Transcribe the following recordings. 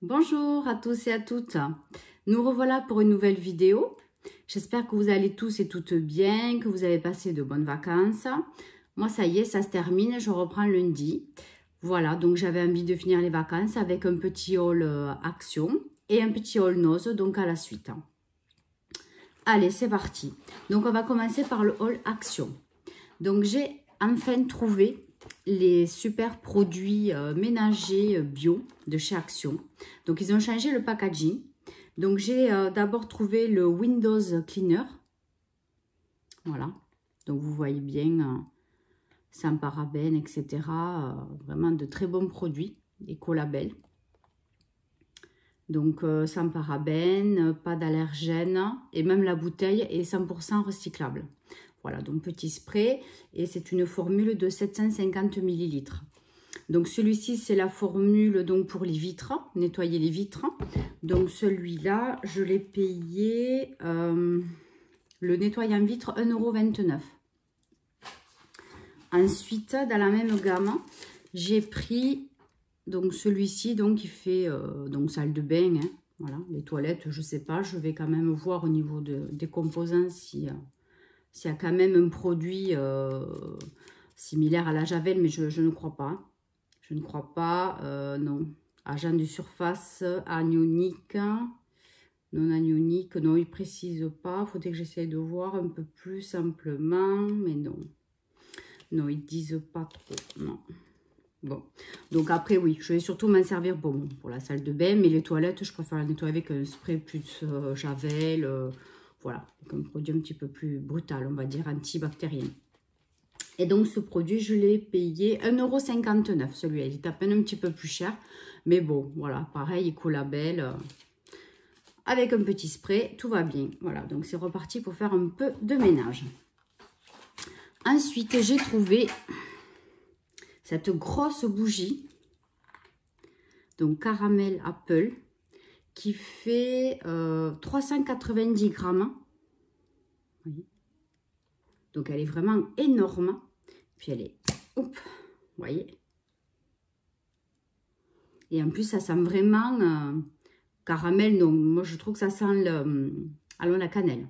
Bonjour à tous et à toutes, nous revoilà pour une nouvelle vidéo. J'espère que vous allez tous et toutes bien, que vous avez passé de bonnes vacances. Moi ça y est, ça se termine, je reprends lundi. Voilà, donc j'avais envie de finir les vacances avec un petit haul action et un petit haul nose, donc à la suite. Allez, c'est parti. Donc on va commencer par le haul action. Donc j'ai enfin trouvé les super produits ménagers bio de chez Action. Donc ils ont changé le packaging. Donc j'ai d'abord trouvé le Windows Cleaner. Voilà. Donc vous voyez bien, sans parabènes, etc. Vraiment de très bons produits, écolabels. Donc sans parabènes, pas d'allergènes et même la bouteille est 100% recyclable. Voilà, donc petit spray et c'est une formule de 750 ml. Donc celui-ci c'est la formule donc pour les vitres, nettoyer les vitres. Donc celui-là je l'ai payé le nettoyant vitre 1,29 €. Ensuite dans la même gamme j'ai pris donc celui-ci donc qui fait donc salle de bain, hein. Voilà, les toilettes je sais pas, je vais quand même voir au niveau des composants si s'il y a quand même un produit similaire à la Javel, mais je ne crois pas. Je ne crois pas, non. Agent de surface, anionique, non anionique, non, il ne précise pas. Il faudrait que j'essaye de voir un peu plus simplement, mais non. Non, ils ne disent pas trop, non. Bon, donc après, oui, je vais surtout m'en servir bon, pour la salle de bain, mais les toilettes, je préfère la nettoyer avec un spray plus Javel, voilà, avec un produit un petit peu plus brutal, on va dire antibactérien. Et donc ce produit, je l'ai payé 1,59 €, celui-là, il est à peine un petit peu plus cher, mais bon, voilà, pareil, écolabel, avec un petit spray, tout va bien. Voilà, donc c'est reparti pour faire un peu de ménage. Ensuite, j'ai trouvé cette grosse bougie, donc caramel apple, qui fait 390 grammes. Oui. Donc elle est vraiment énorme. Puis elle est, hop, vous voyez. Et en plus ça sent vraiment caramel. Non, moi je trouve que ça sent la cannelle.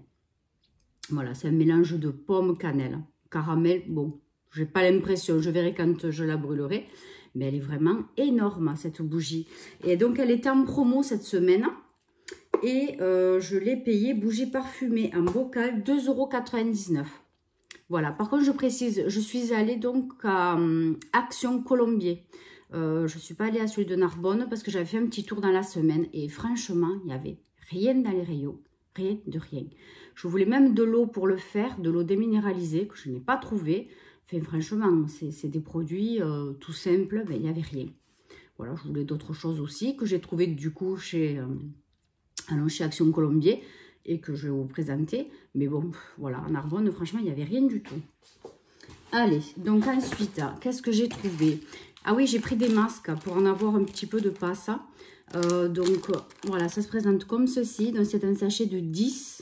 Voilà, c'est un mélange de pomme cannelle. Caramel, bon, j'ai pas l'impression, je verrai quand je la brûlerai. Mais elle est vraiment énorme cette bougie. Et donc elle était en promo cette semaine. Et je l'ai payé bougie parfumée en bocal 2,99 €. Voilà, par contre je précise, je suis allée donc à Action Colombier. Je ne suis pas allée à celui de Narbonne parce que j'avais fait un petit tour dans la semaine. Et franchement, il n'y avait rien dans les rayons, rien de rien. Je voulais même de l'eau pour le faire, de l'eau déminéralisée que je n'ai pas trouvée. Enfin, franchement, c'est des produits tout simples, ben, il n'y avait rien. Voilà, je voulais d'autres choses aussi que j'ai trouvé du coup chez Action Colombier et que je vais vous présenter. Mais bon, voilà, en Narbonne, franchement, il n'y avait rien du tout. Allez, donc ensuite, qu'est-ce que j'ai trouvé? Ah oui, j'ai pris des masques pour en avoir un petit peu de passe. Donc, voilà, ça se présente comme ceci. Donc, c'est un sachet de 10.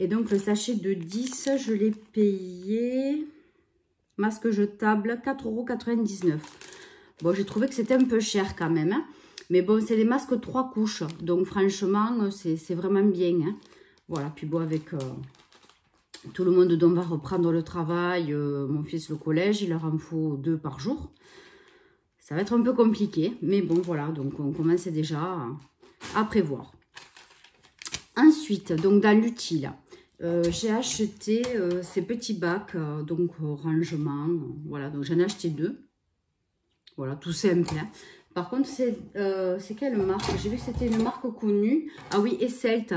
Et donc, le sachet de 10, je l'ai payé, masque jetable, 4,99 €. Bon, j'ai trouvé que c'était un peu cher quand même, hein. Mais bon, c'est des masques 3 couches. Donc, franchement, c'est vraiment bien, hein. Voilà, puis bon, avec tout le monde dont va reprendre le travail, mon fils le collège, il leur en faut 2 par jour. Ça va être un peu compliqué, mais bon, voilà. Donc, on commence déjà à prévoir. Ensuite, donc dans l'utile, j'ai acheté ces petits bacs, donc rangement. Voilà, donc j'en ai acheté 2. Voilà, tout simple, hein. Par contre, c'est quelle marque? J'ai vu que c'était une marque connue. Ah oui, Esselt.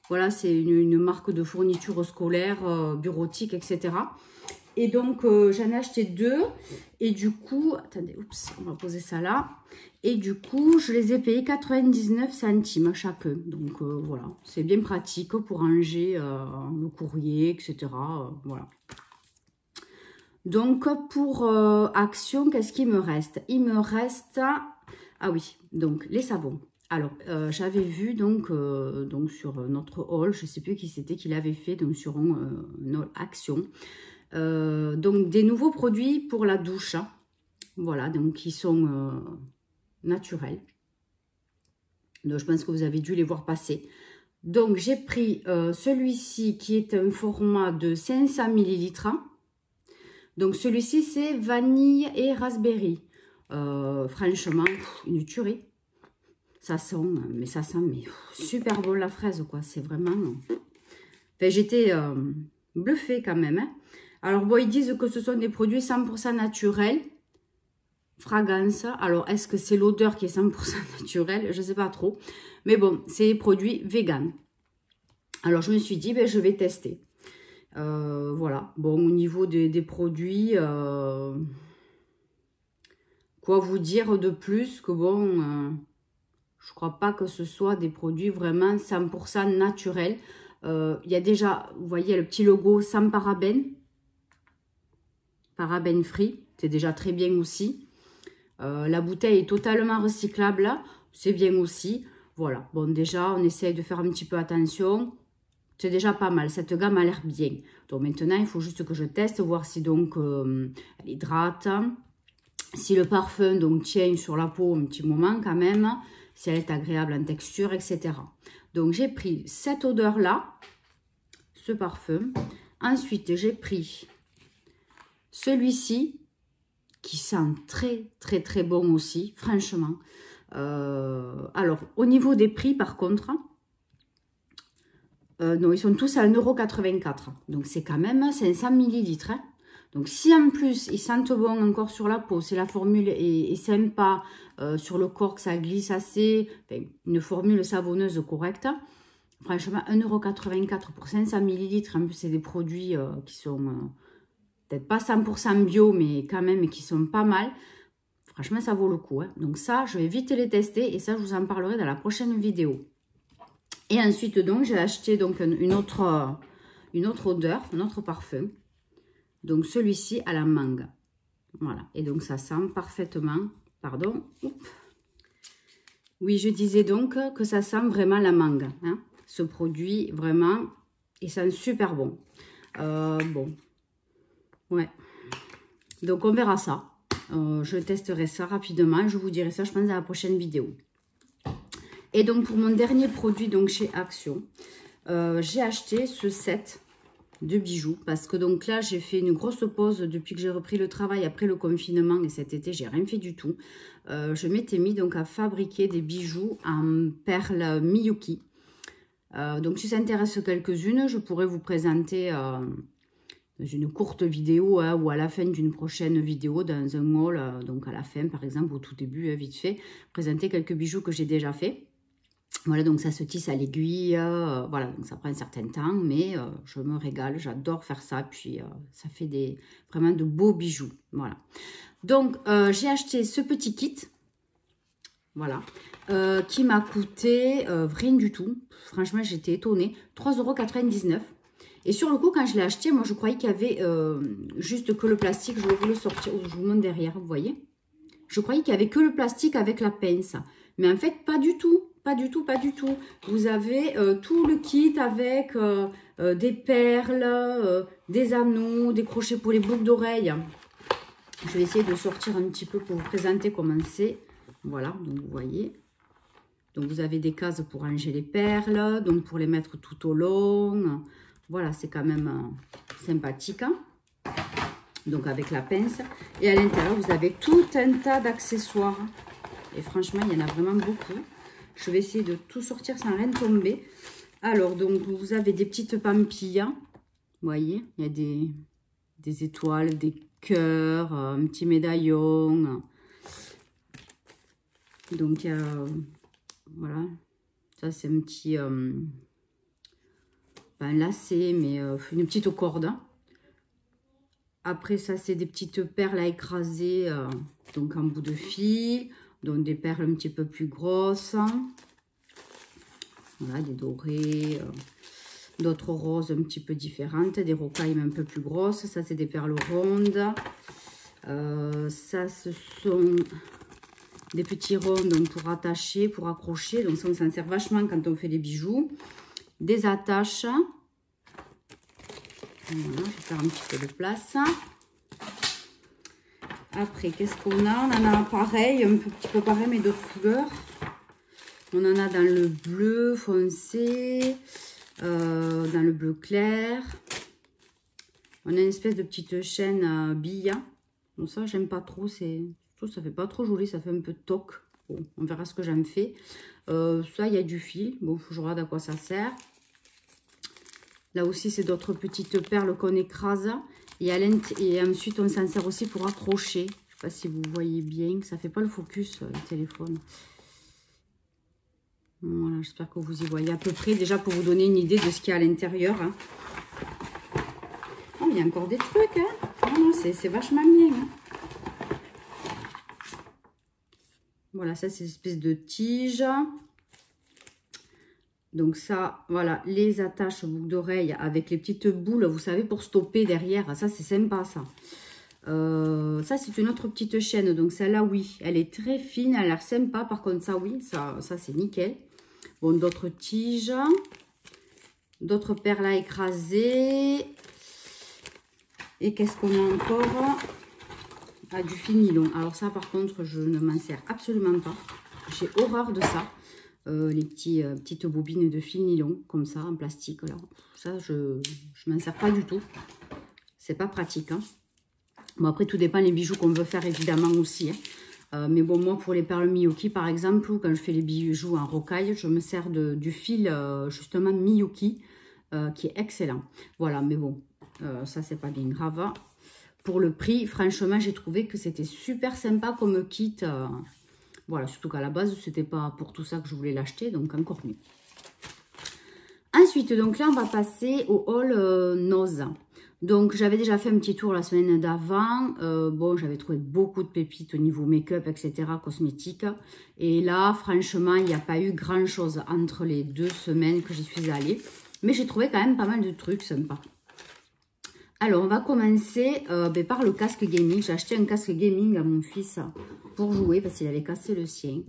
Voilà, c'est une marque de fourniture scolaire, bureautique, etc. Et donc, j'en ai acheté 2. Et du coup, attendez, oups, on va poser ça là. Et du coup, je les ai payés 99 centimes chacun. Donc, voilà, c'est bien pratique pour ranger le courrier, etc. Voilà. Donc, pour Action, qu'est-ce qu'il me reste? Il me reste, ah oui, donc les savons. Alors, j'avais vu donc sur notre haul, je ne sais plus qui c'était qui l'avait fait, donc sur un haul Action. Donc, des nouveaux produits pour la douche. Voilà, donc qui sont naturels. Donc, je pense que vous avez dû les voir passer. Donc, j'ai pris celui-ci qui est un format de 500 ml. Donc, celui-ci, c'est vanille et raspberry. Franchement, une tuerie. Ça sent, mais super bon la fraise, quoi. C'est vraiment... Enfin, j'étais bluffée quand même. Hein. Alors, bon, ils disent que ce sont des produits 100% naturels. Fragrance. Alors, est-ce que c'est l'odeur qui est 100% naturelle? Je ne sais pas trop. Mais bon, c'est des produits vegan. Alors, je me suis dit, ben, je vais tester. Voilà. Bon, au niveau des produits, quoi vous dire de plus que bon, je crois pas que ce soit des produits vraiment 100% naturels. Il y a déjà, vous voyez, le petit logo sans parabènes. Parabènes free. C'est déjà très bien aussi. La bouteille est totalement recyclable. C'est bien aussi. Voilà. Bon, déjà, on essaye de faire un petit peu attention. C'est déjà pas mal. Cette gamme a l'air bien. Donc, maintenant, il faut juste que je teste, voir si donc elle hydrate. Si le parfum donc tient sur la peau un petit moment quand même. Si elle est agréable en texture, etc. Donc, j'ai pris cette odeur-là. Ce parfum. Ensuite, j'ai pris celui-ci qui sent très, très, très bon aussi, franchement. Alors, au niveau des prix, par contre, non, ils sont tous à 1,84 €. Donc, c'est quand même 500 ml. Hein. Donc, si en plus, ils sentent bon encore sur la peau, si la formule est sympa, sur le corps, que ça glisse assez, enfin, une formule savonneuse correcte, franchement, 1,84 € pour 500 ml. En plus, c'est des produits qui sont peut-être pas 100% bio, mais quand même qui sont pas mal. Franchement, ça vaut le coup. Hein. Donc ça, je vais vite les tester et ça, je vous en parlerai dans la prochaine vidéo. Et ensuite, donc, j'ai acheté donc une autre odeur, un autre parfum. Donc, celui-ci à la mangue. Voilà. Et donc, ça sent parfaitement... Pardon. Oups. Oui, je disais donc que ça sent vraiment la mangue. Hein. Ce produit, vraiment, il sent super bon. Bon. Ouais. Donc, on verra ça. Je testerai ça rapidement. Je vous dirai ça, je pense, dans la prochaine vidéo. Et donc, pour mon dernier produit, donc chez Action, j'ai acheté ce set de bijoux. Parce que donc là, j'ai fait une grosse pause depuis que j'ai repris le travail après le confinement. Et cet été, j'ai rien fait du tout. Je m'étais mis donc à fabriquer des bijoux en perles Miyuki. Donc, si ça intéresse quelques-unes, je pourrais vous présenter... dans une courte vidéo hein, ou à la fin d'une prochaine vidéo dans un haul, donc à la fin par exemple au tout début, vite fait, présenter quelques bijoux que j'ai déjà fait. Voilà, donc ça se tisse à l'aiguille, voilà, donc ça prend un certain temps, mais je me régale, j'adore faire ça, puis ça fait vraiment de beaux bijoux, voilà. Donc j'ai acheté ce petit kit, voilà, qui m'a coûté rien du tout, franchement j'étais étonnée, 3,99 €. Et sur le coup, quand je l'ai acheté, moi, je croyais qu'il y avait juste que le plastique. Je vais vous le sortir, je vous montre derrière, vous voyez. Je croyais qu'il n'y avait que le plastique avec la pince. Mais en fait, pas du tout. Pas du tout, pas du tout. Vous avez tout le kit avec des perles, des anneaux, des crochets pour les boucles d'oreilles. Je vais essayer de sortir un petit peu pour vous présenter comment c'est. Voilà, donc vous voyez. Donc, vous avez des cases pour ranger les perles, donc pour les mettre tout au long. Voilà, c'est quand même sympathique. Hein, donc, avec la pince. Et à l'intérieur, vous avez tout un tas d'accessoires. Et franchement, il y en a vraiment beaucoup. Je vais essayer de tout sortir sans rien tomber. Alors, donc, vous avez des petites pampilles. Vous voyez, il y a des étoiles, des cœurs, un petit médaillon. Donc, il y a... Voilà. Ça, c'est un petit... un lacet, mais une petite corde. Après, ça, c'est des petites perles à écraser, donc en bout de fil. Donc, des perles un petit peu plus grosses. Voilà, des dorés. D'autres roses un petit peu différentes. Des rocailles un peu plus grosses. Ça, c'est des perles rondes. Ça, ce sont des petits ronds donc, pour attacher, pour accrocher. Donc, ça, on s'en sert vachement quand on fait des bijoux. Des attaches. Voilà, je vais faire un petit peu de place. Après, qu'est-ce qu'on a? On en a pareil, un petit peu pareil, mais d'autres couleurs. On en a dans le bleu foncé, dans le bleu clair. On a une espèce de petite chaîne bille. Bon, ça, j'aime pas trop. Ça fait pas trop joli, ça fait un peu toc. Bon, on verra ce que j'en fais. Ça, il y a du fil. Bon, faut que je regarde à quoi ça sert. Là aussi, c'est d'autres petites perles qu'on écrase. Et ensuite, on s'en sert aussi pour accrocher. Je ne sais pas si vous voyez bien. Ça ne fait pas le focus, le téléphone. Voilà, j'espère que vous y voyez à peu près. Déjà, pour vous donner une idée de ce qu'il y a à l'intérieur. Hein. Oh, il y a encore des trucs. Hein. Non, c'est vachement bien. Hein. Voilà, ça, c'est une espèce de tige. Donc ça, voilà, les attaches boucles d'oreilles avec les petites boules, vous savez, pour stopper derrière. Ça, c'est sympa, ça. Ça, c'est une autre petite chaîne. Donc celle-là, oui, elle est très fine, elle a l'air sympa. Par contre, ça, oui, ça c'est nickel. Bon, d'autres tiges. D'autres perles à écraser. Et qu'est-ce qu'on a encore? Ah, du fil nylon. Alors ça, par contre, je ne m'en sers absolument pas. J'ai horreur de ça. Les petites bobines de fil nylon, comme ça, en plastique. Là. Ça, je m'en sers pas du tout. C'est pas pratique. Hein. Bon, après, tout dépend des bijoux qu'on veut faire, évidemment, aussi. Hein. Mais bon, moi, pour les perles Miyuki, par exemple, ou quand je fais les bijoux en rocaille, je me sers du fil, justement, Miyuki, qui est excellent. Voilà, mais bon, ça, c'est pas bien grave. Pour le prix, franchement, j'ai trouvé que c'était super sympa comme kit. Voilà, surtout qu'à la base, c'était pas pour tout ça que je voulais l'acheter, donc encore mieux. Ensuite, donc là, on va passer au haul Nose. Donc, j'avais déjà fait un petit tour la semaine d'avant. Bon, j'avais trouvé beaucoup de pépites au niveau make-up, etc., cosmétiques. Et là, franchement, il n'y a pas eu grand-chose entre les 2 semaines que j'y suis allée. Mais j'ai trouvé quand même pas mal de trucs sympas. Alors, on va commencer par le casque gaming. J'ai acheté un casque gaming à mon fils pour jouer parce qu'il avait cassé le sien.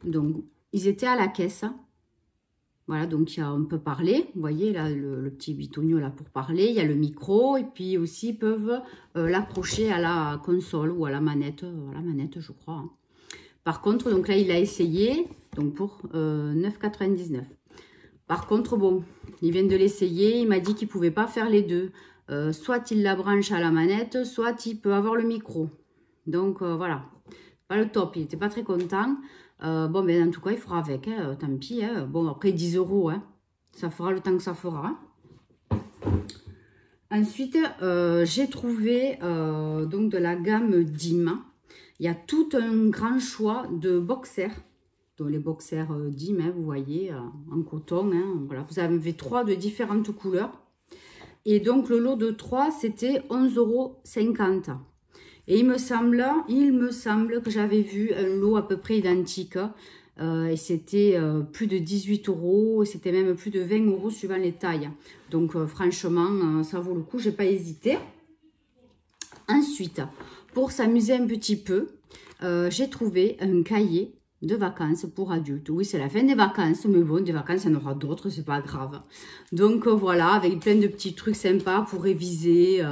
Donc, ils étaient à la caisse. Voilà, donc on peut parler. Vous voyez, là, le petit bitonio là pour parler. Il y a le micro et puis aussi, ils peuvent l'accrocher à la console ou à la manette. Je crois. Hein. Par contre, donc là, il a essayé donc pour 9,99 €. Par contre, bon, il vient de l'essayer. Il m'a dit qu'il ne pouvait pas faire les deux. Soit il la branche à la manette, soit il peut avoir le micro. Donc, voilà. Pas le top. Il n'était pas très content. Bon, ben, en tout cas, il fera avec. Hein, tant pis. Hein. Bon, après, 10 €. Hein. Ça fera le temps que ça fera. Hein. Ensuite, j'ai trouvé donc de la gamme Dim. Il y a tout un grand choix de boxers. Donc, les boxers Dim, hein, vous voyez, en coton. Hein. Voilà. Vous avez 3 de différentes couleurs. Et donc, le lot de 3, c'était 11,50 €. Et il me semble que j'avais vu un lot à peu près identique. Et c'était plus de 18 €. Et c'était même plus de 20 € suivant les tailles. Donc, franchement, ça vaut le coup. Je n'ai pas hésité. Ensuite, pour s'amuser un petit peu, j'ai trouvé un cahier de vacances pour adultes. Oui, c'est la fin des vacances, mais bon, des vacances, il y en aura d'autres, c'est pas grave. Donc, voilà, avec plein de petits trucs sympas pour réviser,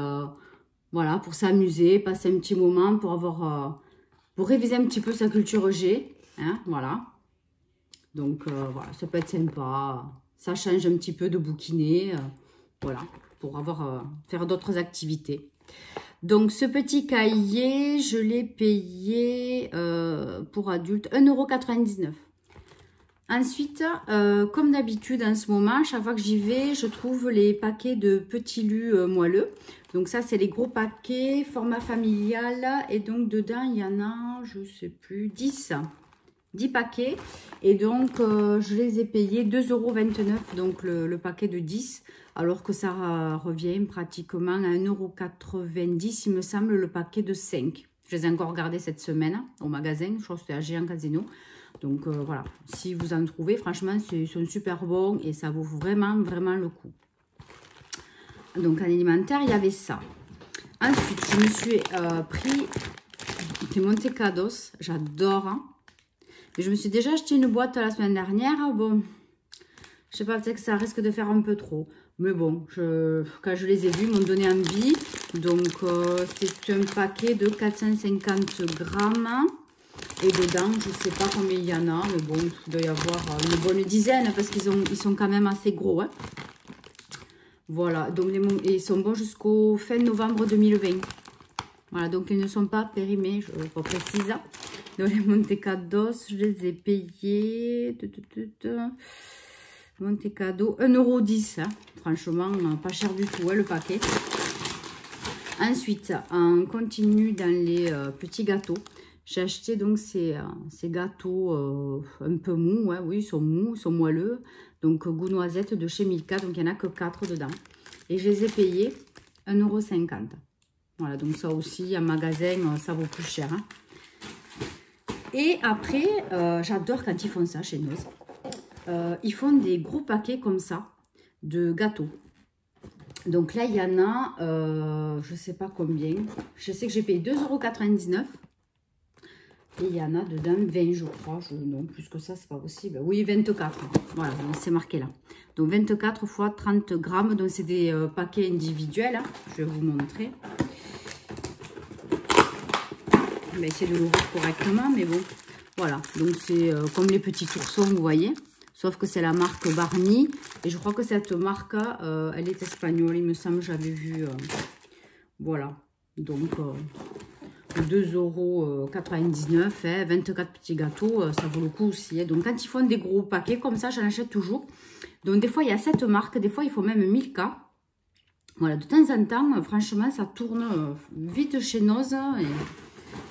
voilà, pour s'amuser, passer un petit moment, pour réviser un petit peu sa culture G, hein, voilà. Donc, voilà, ça peut être sympa, ça change un petit peu de bouquiner, voilà, pour faire d'autres activités. Donc, ce petit cahier, je l'ai payé pour adultes 1,99 €. Ensuite, comme d'habitude en ce moment, chaque fois que j'y vais, je trouve les paquets de petits lus moelleux. Donc ça, c'est les gros paquets, format familial. Et donc, dedans, il y en a, je ne sais plus, 10 paquets. Et donc, je les ai payés 2,29 €, donc le paquet de 10. Alors que ça revient pratiquement à 1,90 €, il me semble, le paquet de 5. Je les ai encore regardés cette semaine au magasin. Je crois que c'était à Géant Casino. Donc, voilà. Si vous en trouvez, franchement, ils sont super bons et ça vaut vraiment, vraiment le coup. Donc, en alimentaire, il y avait ça. Ensuite, je me suis pris des Monte Carlos. J'adore. Hein. Mais je me suis déjà acheté une boîte la semaine dernière. Bon, je sais pas, peut-être que ça risque de faire un peu trop. Mais bon, quand je les ai vus, ils m'ont donné envie. Donc, c'est un paquet de 450 grammes. Et dedans, je ne sais pas combien il y en a, mais bon, il doit y avoir une bonne dizaine parce ils sont quand même assez gros. Hein. Voilà, donc ils sont bons jusqu'au fin novembre 2020. Voilà, donc ils ne sont pas périmés, je précise. Donc les Montecados, je les ai payés. Montecado, 1,10 €. Hein. Franchement, pas cher du tout, hein, le paquet. Ensuite, on continue dans les petits gâteaux. J'ai acheté donc ces gâteaux un peu mous. Hein, oui, ils sont mous, ils sont moelleux. Donc, goût noisette de chez Milka. Donc, il n'y en a que 4 dedans. Et je les ai payés 1,50 €. Voilà, donc ça aussi, en magasin, ça vaut plus cher. Hein. Et après, j'adore quand ils font ça chez Noz. Ils font des gros paquets comme ça de gâteaux. Donc là, il y en a, je ne sais pas combien. Je sais que j'ai payé 2,99 €. Et il y en a dedans 20, je crois. Non, plus que ça, c'est pas possible. Oui, 24. Voilà, c'est marqué là. Donc 24 fois 30 grammes. Donc c'est des paquets individuels. Hein. Je vais vous montrer. Je vais essayer de l'ouvrir correctement, mais bon. Voilà, donc c'est comme les petits oursons, vous voyez. Sauf que c'est la marque Barney. Et je crois que cette marque, elle est espagnole. Il me semble, j'avais vu. Voilà. Donc, 2,99 €. Hein, 24 petits gâteaux, ça vaut le coup aussi. Hein. Donc, quand ils font des gros paquets comme ça, j'en achète toujours. Donc, des fois, il y a cette marque. Des fois, il faut même Milka. Voilà, de temps en temps, franchement, ça tourne vite chez Noz. Et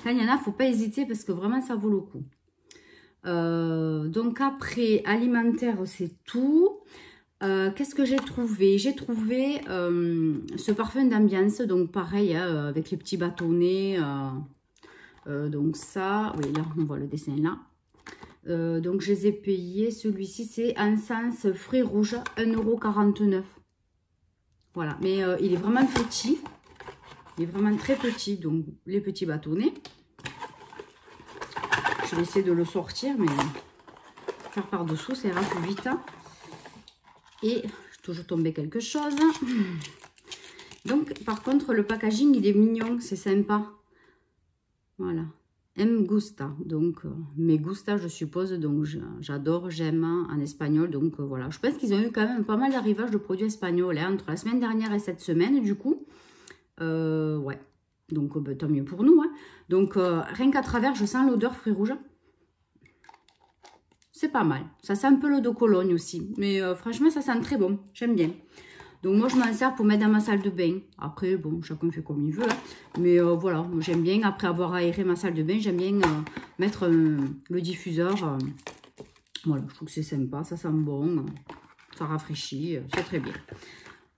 quand il y en a, il ne faut pas hésiter parce que vraiment, ça vaut le coup. Donc après, alimentaire, c'est tout. Qu'est-ce que j'ai trouvé? J'ai trouvé ce parfum d'ambiance, donc pareil, hein, avec les petits bâtonnets. Donc ça, oui, là, on voit le dessin là. Donc je les ai payés, celui-ci, c'est Encens fruits rouges, 1,49 €. Voilà, mais il est vraiment petit. Il est vraiment très petit, donc les petits bâtonnets. Je vais essayer de le sortir, mais faire par-dessous, ça ira plus vite. Et j'ai toujours tombé quelque chose. Donc, par contre, le packaging, il est mignon, c'est sympa. Voilà. M gusta. Donc, me gusta, je suppose. Donc, j'adore, j'aime en espagnol. Donc, voilà. Je pense qu'ils ont eu quand même pas mal d'arrivages de produits espagnols hein, entre la semaine dernière et cette semaine, du coup. Ouais. Donc, bah, tant mieux pour nous. Hein. Donc, rien qu'à travers, je sens l'odeur fruits rouges. C'est pas mal. Ça sent un peu l'eau de Cologne aussi. Mais franchement, ça sent très bon. J'aime bien. Donc, moi, je m'en sers pour mettre dans ma salle de bain. Après, bon, chacun fait comme il veut. Hein. Mais voilà, j'aime bien, après avoir aéré ma salle de bain, j'aime bien mettre le diffuseur. Voilà, je trouve que c'est sympa. Ça sent bon. Ça rafraîchit. C'est très bien.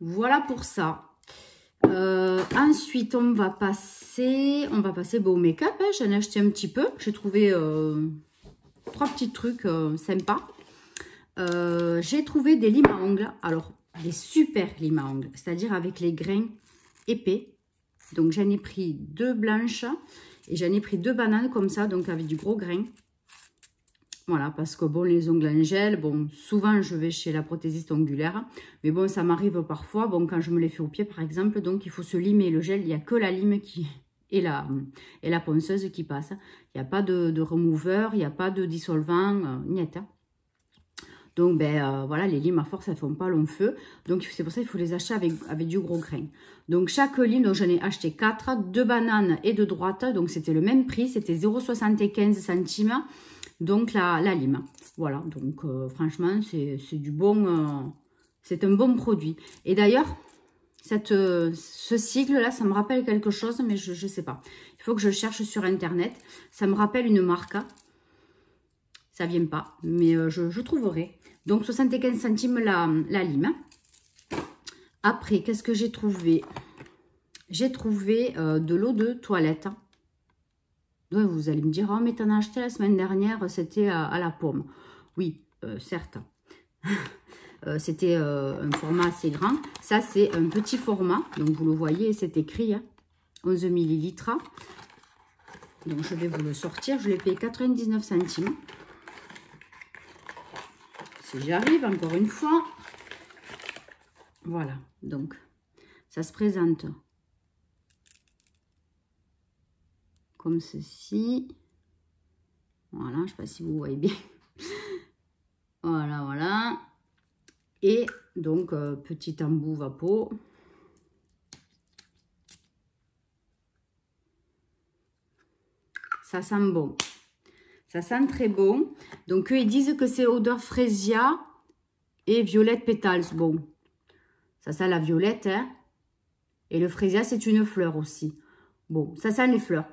Voilà pour ça. Ensuite, on va passer bon, au make-up. Hein. J'en ai acheté un petit peu. J'ai trouvé 3 petits trucs sympas. J'ai trouvé des limes à ongles. Alors, des super limes à ongles. C'est-à-dire avec les grains épais. Donc, j'en ai pris 2 blanches. Et j'en ai pris 2 bananes comme ça. Donc, avec du gros grain. Voilà, parce que bon, les ongles en gel, bon, souvent je vais chez la prothésiste ongulaire, mais bon, ça m'arrive parfois, bon, quand je me les fais au pied par exemple, donc il faut se limer le gel, il n'y a que la lime qui et la ponceuse qui passe. Il n'y a pas de remover, il n'y a pas de dissolvant, niet. Donc, ben voilà, les limes à force, elles ne font pas long feu. Donc, c'est pour ça qu'il faut les acheter avec du gros grain. Donc, chaque lime, donc j'en ai acheté 4, 2 bananes et 2 droites. Donc, c'était le même prix, c'était 0,75 centimes. Donc, la lime. Voilà, donc franchement, c'est du bon... c'est un bon produit. Et d'ailleurs, ce sigle-là, ça me rappelle quelque chose, mais je ne sais pas. Il faut que je cherche sur Internet. Ça me rappelle une marque. Ça ne vient pas, mais je trouverai. Donc, 75 centimes la lime. Après, qu'est-ce que j'ai trouvé? J'ai trouvé de l'eau de toilette. Ouais, vous allez me dire, oh, mais t'en as acheté la semaine dernière, c'était à la pomme. Oui, certes. C'était un format assez grand. Ça, c'est un petit format. Donc, vous le voyez, c'est écrit, hein, 11 ml. Donc, je vais vous le sortir. Je l'ai payé 99 centimes. Si j'y arrive, encore une fois. Voilà. Donc, ça se présente comme ceci. Voilà, je ne sais pas si vous voyez bien. Voilà, voilà. Et donc, petit embout Vapeau. Ça sent bon. Ça sent très bon. Donc, eux, ils disent que c'est odeur frésia et violette pétales. Bon, ça sent la violette, hein. Et le frésia, c'est une fleur aussi. Bon, ça sent les fleurs.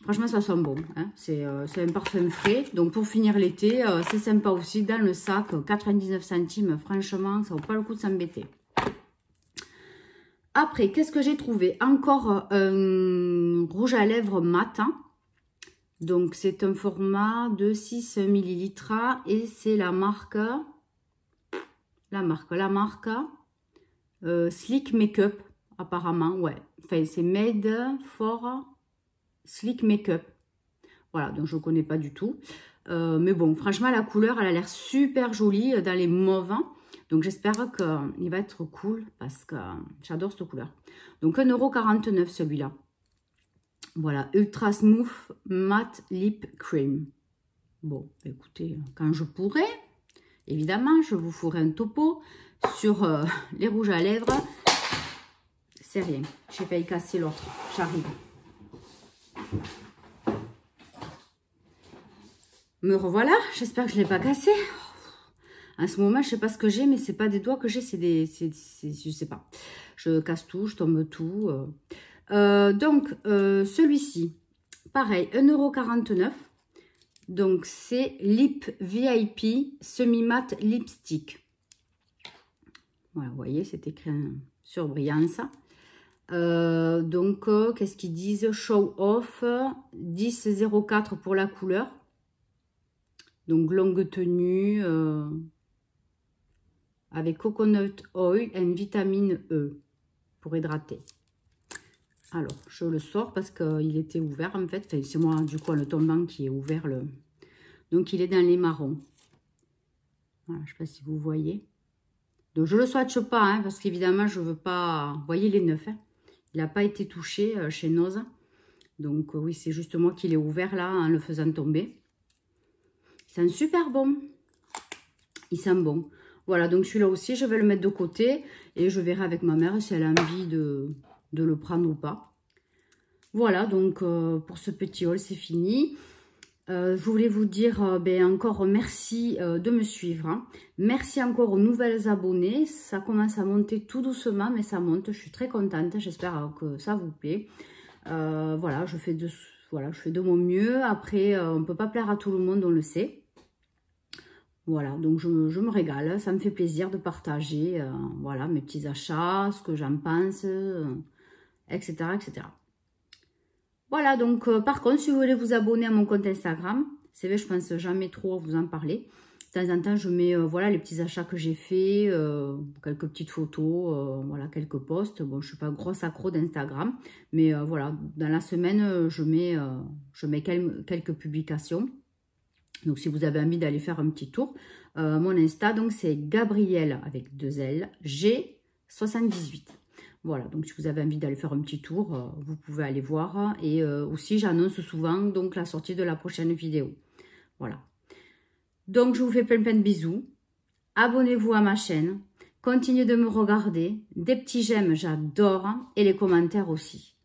Franchement, ça sent bon. Hein. C'est un parfum frais. Donc, pour finir l'été, c'est sympa aussi. Dans le sac, 99 centimes. Franchement, ça vaut pas le coup de s'embêter. Après, qu'est-ce que j'ai trouvé? Encore un rouge à lèvres mat. Hein. Donc, c'est un format de 6 ml. Et c'est la marque Slick Makeup, apparemment. Ouais. Enfin, c'est made for Slick Makeup. Voilà, donc je ne connais pas du tout. Mais bon, franchement, la couleur, elle a l'air super jolie dans les mauves. Donc, j'espère qu'il va être cool parce que j'adore cette couleur. Donc, 1,49 € celui-là. Voilà, Ultra Smooth Matte Lip Cream. Bon, écoutez, quand je pourrai, évidemment, je vous ferai un topo sur les rouges à lèvres. C'est rien, j'ai failli casser l'autre. J'arrive. Me revoilà, j'espère que je ne l'ai pas cassé. En ce moment, je ne sais pas ce que j'ai, mais ce n'est pas des doigts que j'ai, c'est des... je ne sais pas. Je casse tout, je tombe tout. Donc, celui-ci, pareil, 1,49 €. Donc, c'est Lip VIP Semi-Matte Lipstick. Voilà, vous voyez, c'est écrit sur Brillance. Donc, qu'est-ce qu'ils disent? Show Off, 10,04 pour la couleur. Donc, longue tenue avec Coconut Oil et vitamine E pour hydrater. Alors, je le sors parce qu'il était ouvert en fait. Enfin, c'est moi, du coup, le tombant qui est ouvert. Donc, il est dans les marrons. Voilà, je ne sais pas si vous voyez. Donc, je ne le swatche pas hein, parce qu'évidemment, je ne veux pas... Vous voyez les neufs. Hein. Il n'a pas été touché chez Nose. Donc, oui, c'est juste moi qui l'ai ouvert là en le faisant tomber. Il sent super bon. Il sent bon. Voilà, donc celui-là aussi, je vais le mettre de côté. Et je verrai avec ma mère si elle a envie de le prendre ou pas. Voilà, donc pour ce petit haul, c'est fini. Je voulais vous dire encore merci de me suivre. Hein. Merci encore aux nouvelles abonnés. Ça commence à monter tout doucement, mais ça monte. Je suis très contente. J'espère que ça vous plaît. Voilà, je fais de mon mieux. Après, on ne peut pas plaire à tout le monde, on le sait. Voilà, donc je me régale. Ça me fait plaisir de partager voilà, mes petits achats, ce que j'en pense, etc., etc. Voilà, donc par contre, si vous voulez vous abonner à mon compte Instagram, c'est vrai, je pense jamais trop à vous en parler. De temps en temps, je mets voilà, les petits achats que j'ai fait, quelques petites photos, voilà, quelques posts. Bon, je ne suis pas grosse accro d'Instagram, mais voilà, dans la semaine, je mets quelques publications. Donc, si vous avez envie d'aller faire un petit tour, mon Insta, donc c'est Gabrielle avec 2 L, G78. Voilà, donc si vous avez envie d'aller faire un petit tour, vous pouvez aller voir. Et aussi, j'annonce souvent donc la sortie de la prochaine vidéo. Voilà. Donc, je vous fais plein de bisous. Abonnez-vous à ma chaîne. Continuez de me regarder. Des petits j'aime, j'adore. Et les commentaires aussi.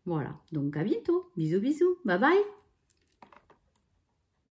Voilà, donc à bientôt. Bisous, bisous. Bye bye.